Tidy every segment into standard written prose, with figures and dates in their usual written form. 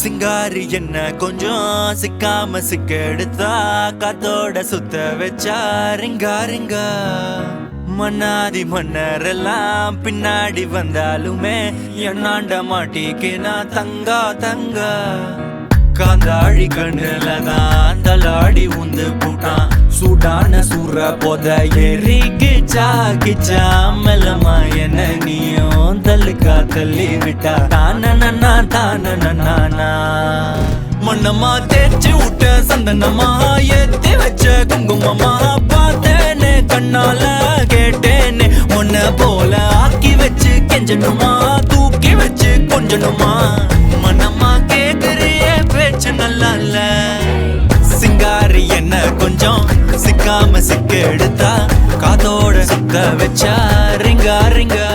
சிங்காரி என்ன கொஞ்சம் சிக்காம சிக்க எடுத்தா காத்தோட சுத்த வச்சா ரிங்கா ரிங்கா மன்னாதி மன்னரெல்லாம் பின்னாடி வந்தாலுமே என்னாண்ட மாட்டிக்கு நான் தங்கா தங்கா காந்தாழி கண்ணுலதான் தலாடி உந்து போட்டான் சூடான சூற போத ஏறி கிச்சா கிச்சா மெல்லமா என்ன நீயும் தள்ளுக்கா தள்ளி விட்டா தானனா தானனா மண்ணம்மா தேய்ச்சி விட்ட சந்தனமா ஏத்தி வச்ச குங்குமமா பார்த்தேனே கண்ணால கேட்டேனே உன்ன போல ஆக்கி வச்சு கெஞ்சணுமா தூக்கி வச்சு கொஞ்சணுமா மனமா கேக்குறிய பேச்சு நல்லா இல்ல சிங்காரி என்ன கொஞ்சம் சிக்காம சிக்க எடுத்தா காதோட சுத்த வச்சா ரிங்கா ரிங்கா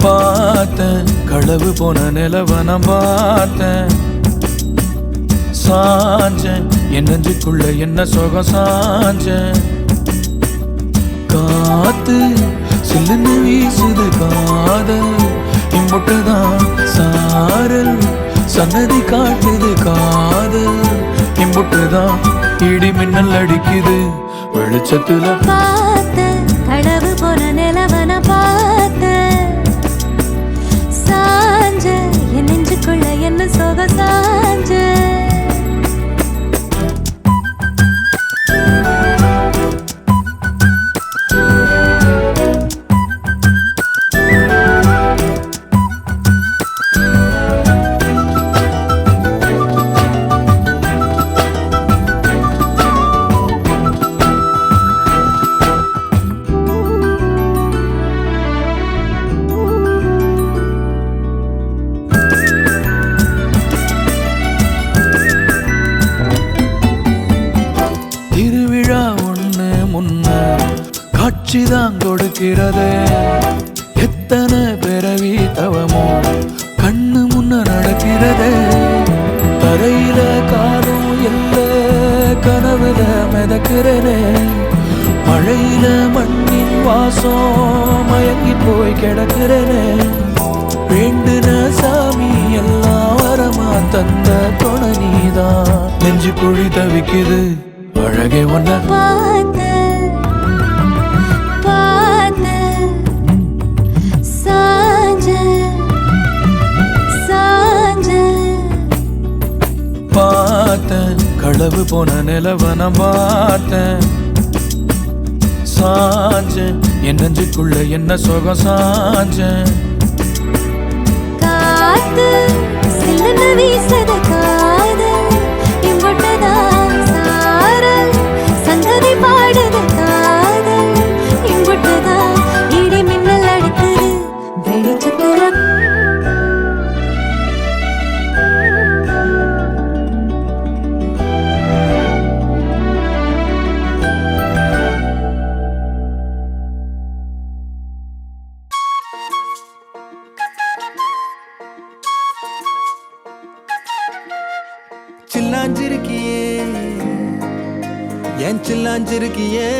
பார்த்தேன் களவு போன நிலவன பார்த்தேன் சாஞ்சேன் என் நெஞ்சுக்குள்ள என்ன சுகம் சாஞ்சேன் காத்து சில்லுன்னு வீசுது காதல் இம்புட்டுதான் சாரல் சன்னதி காட்டுது காதல் இம்புட்டுதான் இடி மின்னல் அடிக்குது வெளிச்சத்துல பார்த்தேன் களவு போன நிலவன பார்த்தேன் சாஞ்ச என் நெஞ்சுக்குள்ள என்ன சோக சாஞ்ச திருவிழா ஒண்ணு முன்ன காட்சிதான் கொடுக்கிறதே எத்தனை பிறவி தவமோ கண்ணு முன்ன நடக்கிறதே தரையில காலம் எல்ல கனவுல மிதக்கிறனே மழையில மண்ணின் வாசம் மயங்கி போய் கிடக்கிறனே வேண்டுன சாமி எல்லாம் வரமா தந்த துணை நீதான் நெஞ்சு குழி தவிக்குது அழகே ஒன்ன பார்த்தேன் பார்த்தேன் சாஞ்ச சாஞ்ச பார்த்தேன் களவு போன நிலவன பார்த்தேன் சாஞ்சேன் என் நெஞ்சுக்குள்ள என்ன சுகம் சாஞ்சேன் காத்து சில்லுன்னு வீசுது காதல் இம்புட்டுதான் சாரல் சங்கதி பாடுது காதல் இம்புட்டுதான் இடி மின்னல் அடிக்குது வெளிச்சத்துல சில்லாஞ்சிருக்கியே ஏன் சில்லாஞ்சிருக்கியே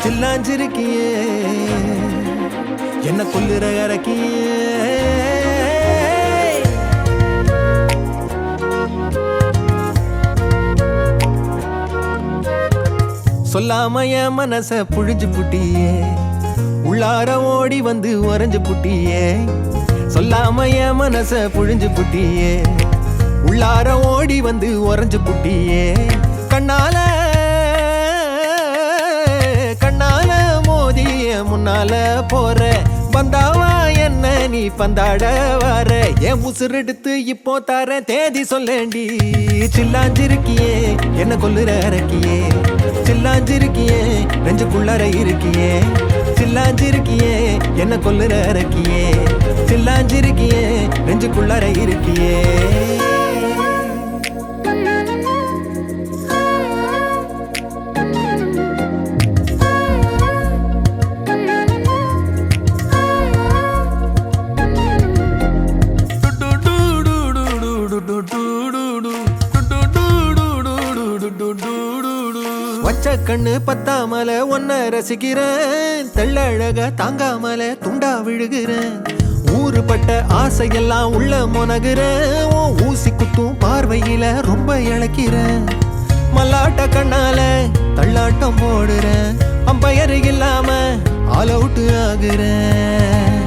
சில்லாஞ்சிருக்கியே என்ன கொல்லுற இறக்கியே சொல்லாம என் மனச புழிஞ்சு புட்டியே உள்ளார ஓடி வந்து உறைஞ்சு புட்டியே சொல்லாம என் மனச புழிஞ்சு புட்டியே உள்ளார ஓடி வந்து உறைஞ்சு புட்டியே கண்ணால கண்ணால மோதிய முன்னால போற வந்தாவா என்ன நீ பந்தாட வர என் உசுரெடுத்து இப்போ தர தேதி சொல்லேண்டி சில்லாஞ்சிருக்கியே என்ன கொல்லுற இறக்கியே சில்லாஞ்சிருக்கியே நெஞ்சுக்குள்ளற இருக்கியே சில்லாஞ்சிருக்கியே என்ன கொல்லுற இறக்கியே சில்லாஞ்சிருக்கியே நெஞ்சுக்குள்ளார இருக்கியே. வச்ச கண்ணு பத்தாமல ஒன்ன ரசிக்கிறேன், தெள்ளழக தாங்காமல துண்டா விழுகிறேன். ஊறுபட்ட ஆசையெல்லாம் உள்ள மொனகுறேன், உன் ஊசி குத்தும் பார்வையில ரொம்ப இழக்கிறேன். மல்லாட்ட கண்ணால தள்ளாட்டம் போடுறேன், அம்பயரு இல்லாம ஆல் அவுட் ஆகுறேன்.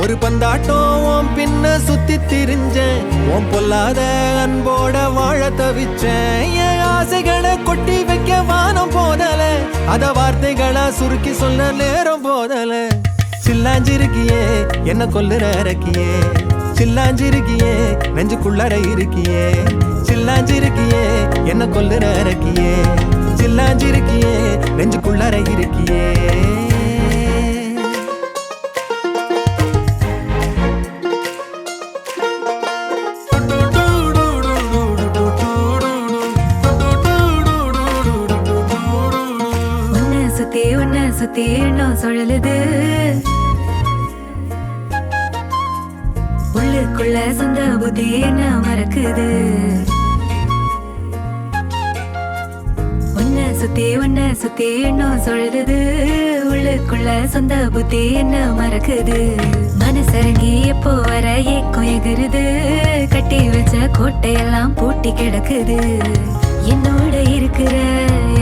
ஒரு பந்தாட்டம் உன் பின்ன சுத்தி திரிஞ்சேன், உன் பொல்லாத அன்போட வாழ தவிச்சேன். என் ஆசைகளை கொட்டி வைக்க வானம் போதல, அத வார்த்தைகளா சுருக்கி சொல்ல நேரம் போதல. சில்லாஞ்சிருக்கியே என்ன கொல்லுற அரக்கியே, சில்லாஞ்சிருக்கியே நெஞ்சுக்குள்ளார இருக்கியே. சில்லாஞ்சிருக்கியே என்ன கொல்லுற அரக்கியே, சில்லாஞ்சிருக்கியே நெஞ்சுக்குள்ளார இருக்கியே. சுத்தி எண்ணம் சுழலுது, உள்ளுக்குள்ள சொந்த புத்தி என்ன மறக்குது. உன்னை சுத்தி எண்ணம் சுழலுது, உள்ளுக்குள்ள சொந்த புத்தி என்ன மறக்குது. மனசரங்கி எப்போ வர ஏக்கம் எகுருது, கட்டி வச்ச கோட்டையெல்லாம் பூட்டி கிடக்குது. என்னோட இருக்கிற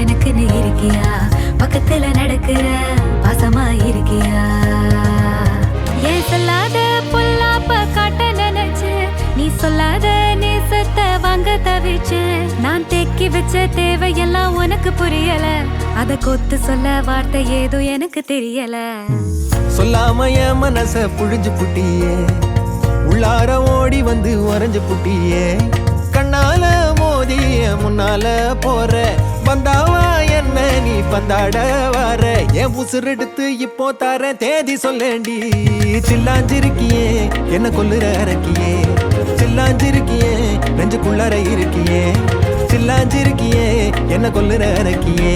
எனக்குன்னு இருக்கியா, பக்கத்துல நடக்கிற பாசமா இருக்கியா. ஏன் சொல்லாத பொல்லாப்ப காட்ட நினைச்சு, நீ சொல்லாத நேசத்தை வாங்க தவிச்சு. நான் தேக்கி வச்ச தேவையெல்லாம் உனக்கு புரியல, அத கொத்து சொல்ல வார்த்தை ஏதோ எனக்கு தெரியல. சொல்லாம என் மனச புழிஞ்சு புட்டியே, உள்ளார ஓடி வந்து உறைஞ்சு புட்டியே. கண்ணால மோதிய முன்னால போற, வந்தாவா என்ன நீ பந்தாட வர. என் உசுரெடுத்து இப்போ தர தேதி சொல்லேண்டி. சில்லாஞ்சிருக்கியே என்ன கொல்லுற அரக்கியே, சில்லாஞ்சிருக்கியே நெஞ்சுக்குள்ளார இருக்கியே. சில்லாஞ்சிருக்கியே என்ன கொல்லுற அரக்கியே,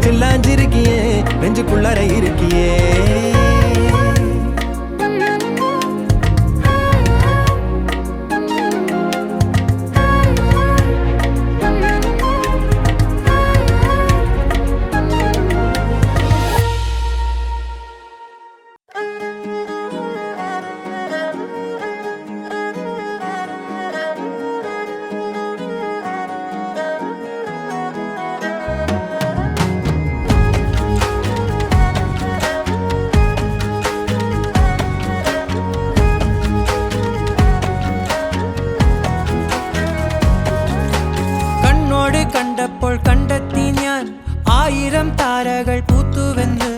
சில்லாஞ்சிருக்கியே நெஞ்சுக்குள்ளார இருக்கியே. കണ്ടപ്പോൾ കണ്ടെത്തി ഞാൻ ആയിരം താരകൾ പൂത്തുവെന്ന്.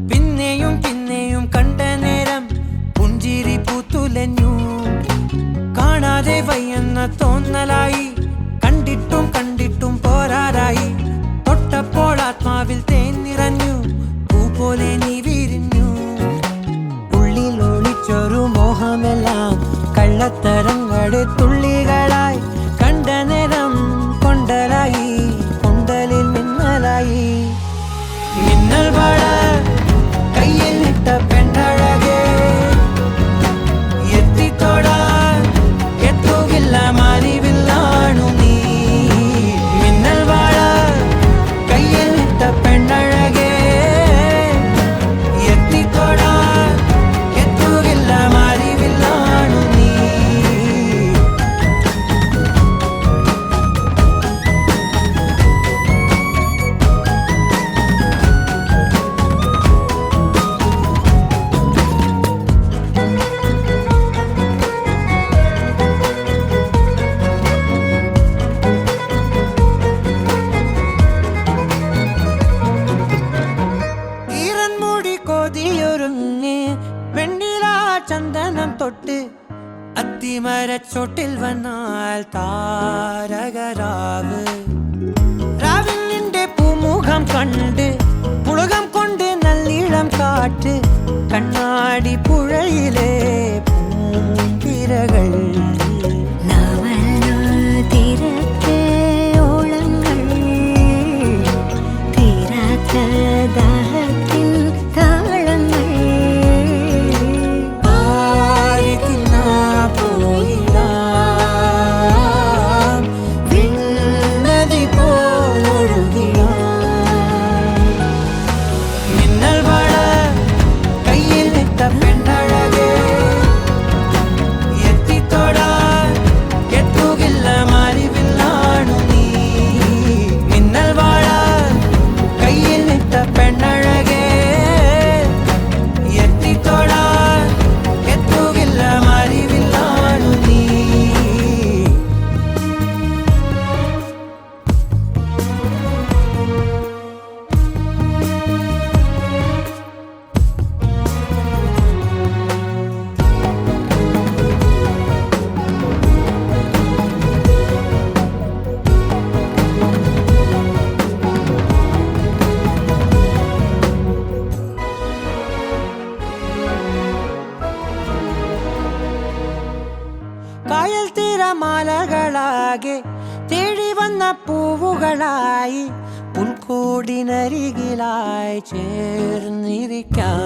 പിന്നെയും പിന്നെയും കണ്ട നേരം പുഞ്ചിരി പൂത്തുലഞ്ഞു. കാണാതെ വയ്യെന്ന തോന്നലായി, കണ്ടിട്ടും കണ്ടിട്ടും പോരാറായി. തൊട്ടപ്പോൾ ആത്മാവിൽ തേൻ നിറഞ്ഞു, പൂ പോലെ നീ വിരിഞ്ഞു. ഉള്ളിൽ ഒളിച്ചൊരു മോഹമെല്ലാം കള്ളത്തരങ്ങളുടെ തുള്ളികളായി. കണ്ട നേരം കൊണ്ടലായി, കൊണ്ടലിൽ മിന്നലായി. മിന്നൽ വള കയ്യിൽ ഇട്ട പെണ്ണഴകേ, എത്തിത്തൊടാൻ എത്തുകില്ല മാറിവില്ലാണു നീ. മിന്നൽ വള കയ്യിൽ ഇട്ട പെണ്ണഴകേ, എത്തിത്തൊടാൻ എത്തുകില്ല മാറിവില്ലാണു നീ. ചന്ദനം തൊട്ട് അത്തിമരച്ചോട്ടിൽ വന്നാൽ താരകരാവ്. രാവിൽ നിന്റെ പൂമുഖം കണ്ട് പുളകം കൊണ്ട് നല്ലിളം കാറ്റ്. കണ്ണാടി പുഴയിലെ പൂവുകളായി പുൽക്കൂടിനരികിലായി ചേർന്നിരിക്കാം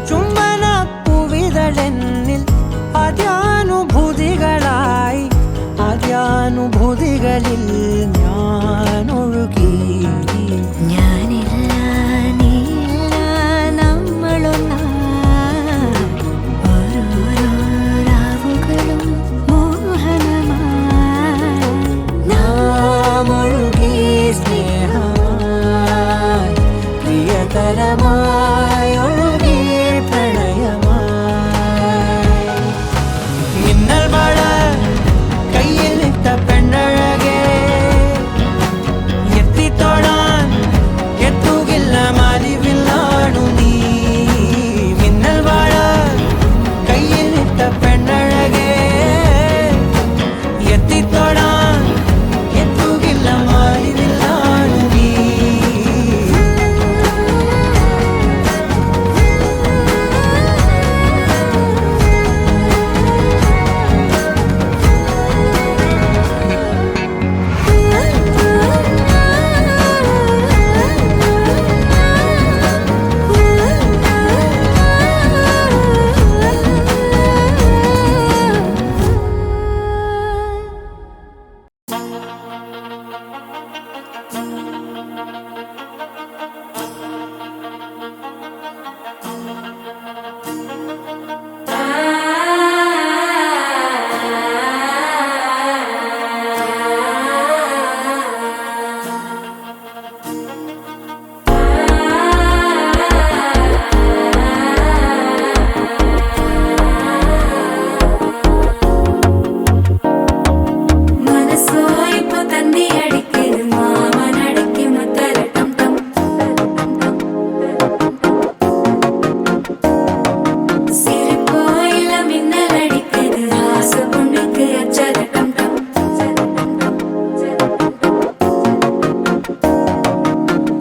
ചുംബന പൂവിതളെന്നിൽ ആദ്യാനുഭൂതികളായി ആദ്യാനുഭൂതികളിൽ ഞാൻ ഒഴുകി ഞാനില്ല നീയില്ല നമ്മളൊന്നായി ഓരോരോ രാവുകളും മോഹനമായി നാം ഒഴുകി സ്നേഹമായി പ്രിയതരമായി ഒഴുകി പ്രണയമായി മിന്നൽ മഴ കയ്യിൽ ഇട്ട പെണ്ണഴകേ എത്തിത്തൊടാൻ എത്തുകില്ല മാലിവില്ലാണു നീ മിന്നൽ മഴ കയ്യിൽ ഇട്ട പെണ്ണഴകേ എത്തിത്തൊടാൻ എത്തുകില്ല മാലിവില്ലാണു നീ മനസ്സോ ഇപ്പൊ തന്നി അടിക്കുന്നു മാമനടക്കി മുത്തലട്ടം ടം സിരിപ്പോ ഇല്ല മിന്നലടിക്കുது ஆச பொண்ணுக்கு அச்சலட்டம் டம்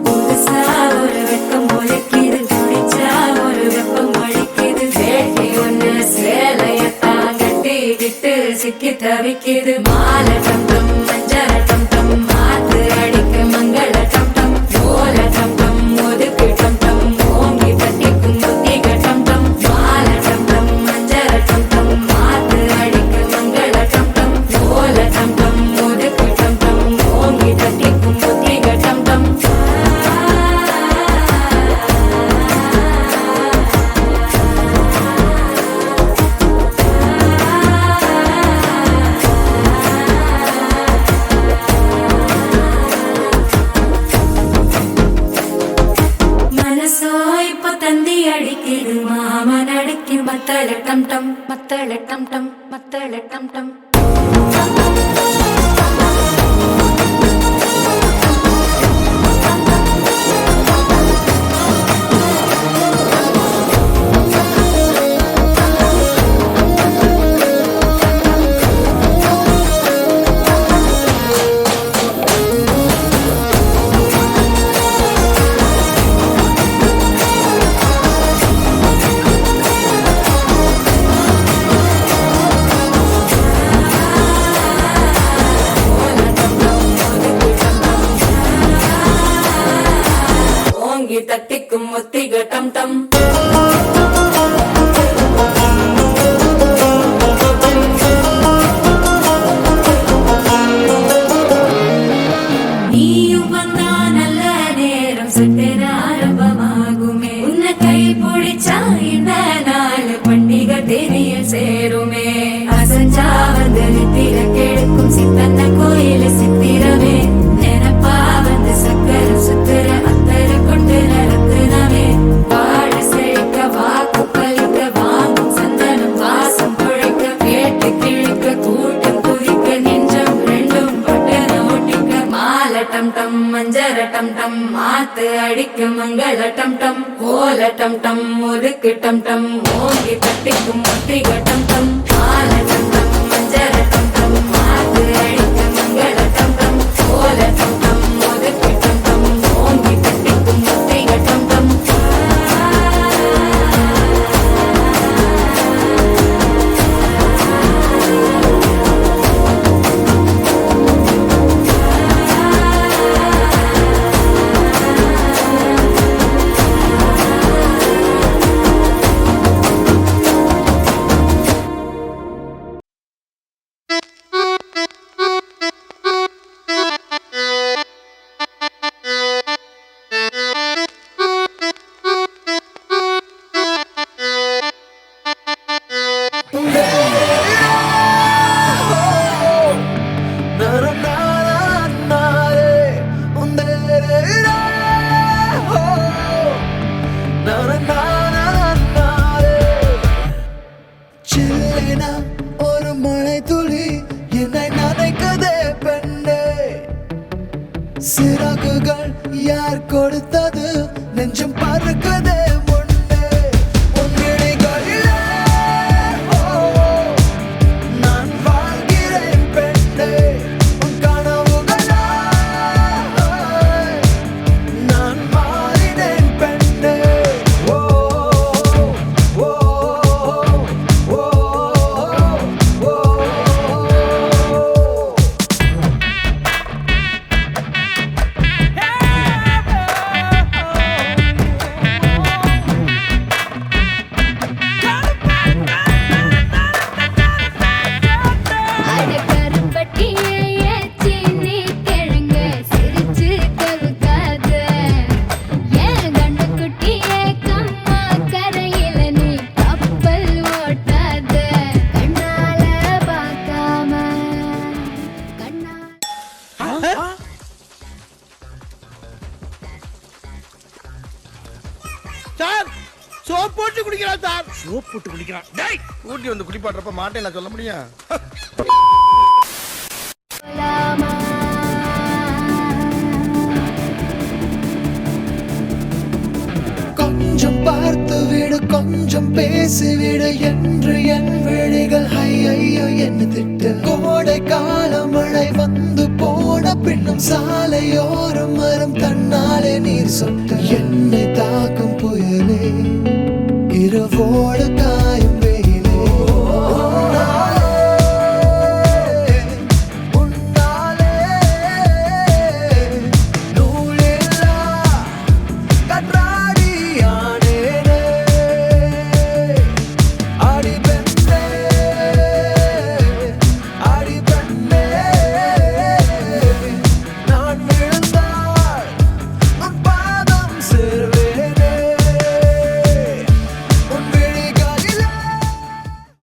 புதுசா ஒரு வெப்பம் ஒலிக்குது குடிச்சா ஒரு வெப்பம் ஒழிக்குது வேட்டி ஒண்ணு சேலையத்தான் கட்டிக்கிட்டு சிக்கி தவிக்குது மாலை டம் டம் மஞ்சள் டம் டம் மாத்து அடிக்க மங்கள டம் டம் ஓல டம் டம் ஒதுக்கு டம் டம் ஓங்கி தட்டிக்கும் புத்திக டம் டம் மாலை டம் டம் மஞ்சள் டம் டம் மாத்து அடிக்க மங்கள டம் டம் ஓல டம் டம் ஒதுக்கு டம் டம் ஓங்கி தட்டிக்கும் புத்திக டம் டம் മനസ്സോ ഇപ്പൊ തന്തി അടിക്കുது മാമനടക്കി മത്തലട്ടം ടം മത്തലട്ടം ടം മത്തലട്ടം ടം ஓங்கி தட்டிக்கும் முத்திக டம் டம் நீயும் வந்தா நல்ல நேரம் சட்டென ஆரம்பமாகுமே உன்னை கை பிடிச்சா இந்த நாள் பண்டிகை தேனியில் சேருமே அசஞ்சா வந்து நித்திர கெடுக்கும் சித்தன்ன கோயில சித்திரமே நினப்பா வந்து சக்கர சுத்துற அத்தர கொண்டு நடத்துனவே வாழ செழிக்க வாக்கு பலிக்க வாங்கும் சந்தனம் வாசம் பொழைக்க கேட்டு கிழிக்க கூட்டம் குதிக்க நெஞ்சம் ரெண்டும் பட்டன ஒட்டிக்க மாலை டம் டம் மஞ்சர டம் டம் மாத்து அடிக்க மங்கள டம் டம் ஓல டம் டம் ஒதுக்கு டம் டம் ஓங்கி தட்டிக்கும் முத்திக டம் டம் மாலை டம் டம் மஞ்சர டம் டம் மாத்து அடிக்க மங்கள டம் டம் ஓல டம் டம் ஒதுக்கு டம் டம் ஓங்கி தட்டிக்கும் முத்திக டம் டம் ஒரு மழை துளி என்னை நனைக்குதே பெண்ணே சிறகுகள் யார் கொடுத்தது நெஞ்சம் பறக்குதே முன்னே உன் விழிகளிலே நான் வாழ்கிறேன் பெண்ணே உன் கனவுகளாய் நான் மாறினேன் பெண்ணே ஓ ஓ ஓ ஓ அட கருப்பட்டியே சீனி கிழங்க சிரிச்சு கவுக்காத ஏன் கண்ணுக்குட்டியே கம்மா கரையில நீ கப்பல் ஓட்டாத கண்ணால பார்க்காம கண்ணா சார் சோப் போட்டு குடிக்கிறான் சார் சோப் போட்டு குடிக்கிறான் டேய் ஊட்டி வந்து குடிப்பாடுறப்ப மாட்டேன் நான் சொல்ல முடியும் போலாமா கொஞ்சம் பார்த்து விடு கொஞ்சம் பேசிவிடு என்று என் விழிகள் ஐயோ என்ன திட்டு கோடை கால மழை வந்து போன பின்னும் சாலையோரம் மரம் தன்னாலே நீர் சொட்டு என்னை தாக்கும் புயலே இரவோடு